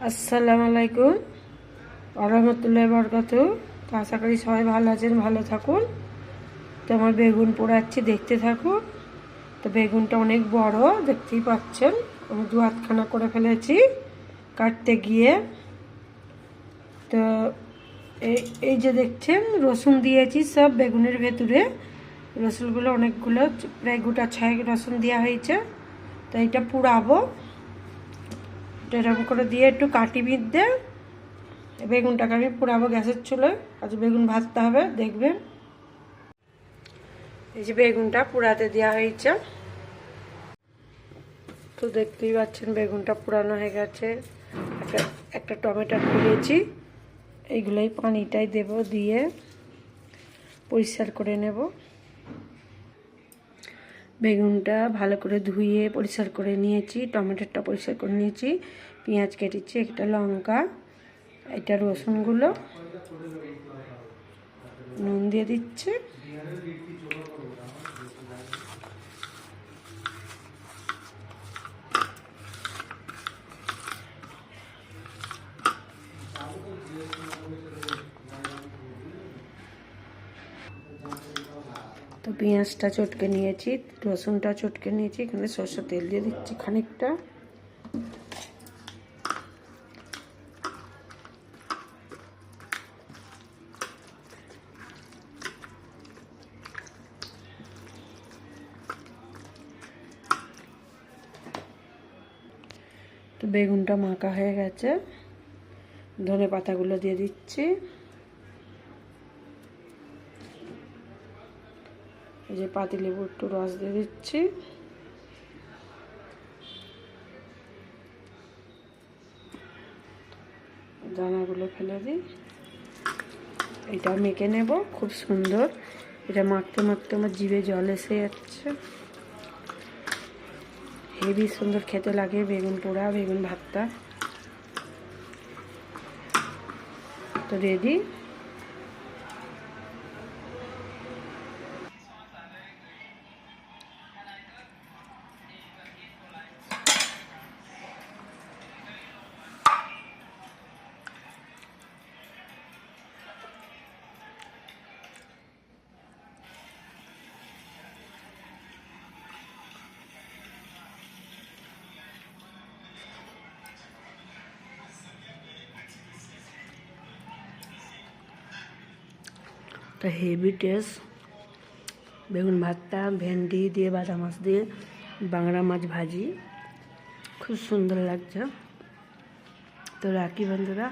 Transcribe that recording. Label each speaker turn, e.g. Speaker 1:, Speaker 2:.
Speaker 1: আসসালামু আলাইকুম ওয়া বরকাতু। তো আশা করি সবাই ভালো আছেন, ভালো থাকুন। তো আমার বেগুন পোড়াচ্ছি, দেখতে থাকুন। তো বেগুনটা অনেক বড়, দেখতেই পাচ্ছেন। আমি 2 হাতখানা করে ফেলেছি কাটতে গিয়ে। তো এই যে দেখছেন রসুন দিয়েছি সব বেগুনের ভেতরে। রসুনগুলো অনেকগুলো, প্রায় গোটা 6 রসুন দেওয়া হয়েছে। তো এটা পুড়াবো, এরকম করে দিয়ে একটু কাটি বিদ্যে বেগুনটাকে আমি পোড়াবো গ্যাসের চুলোয়। আজ বেগুন ভাজতে হবে, দেখবেন। এই যে বেগুনটা পোড়াতে দেওয়া হয়েছে। তো দেখতেই পাচ্ছেন বেগুনটা পোড়ানো হয়ে গেছে। একটা টমেটো দিয়েছি, এইগুলোই পানিটাই দেব, দিয়ে পরিষ্কার করে নেব। বেগুনটা ভালো করে ধুয়ে পরিষ্কার করে নিয়েছি, টমেটোটা পরিষ্কার করে নিয়েছি, পেঁয়াজ কেটেছি, একটা লঙ্কা, এটা রসুনগুলো, নুন দিয়ে দিচ্ছে। তো পেঁয়াজটা চটকে নিয়েছি, রসুনটা চটকে নিয়েছি, এখানে সরষের তেল দিয়ে দিচ্ছি খানিকটা। তো বেগুনটা মাখা হয়ে গেছে, ধনে পাতাগুলো দিয়ে দিচ্ছি। এই যে পাতিলেবু একটু রস দিয়ে দিচ্ছি। দানাগুলো ফেলে দিই। এটা মেখে নেব খুব সুন্দর। এটা মাখতে মাখতে আমার জিভে জল এসে যাচ্ছে। হেভি সুন্দর খেতে লাগে বেগুন পোড়া, বেগুন ভর্তা। তো রেডি। তো হেভি টেস্ট বেগুন ভর্তা, ভেন্ডি দিয়ে, বাটা মাছ দিয়ে, বাংলা মাছ ভাজি, খুব সুন্দর লাগছে। তো রাখি বন্ধুরা।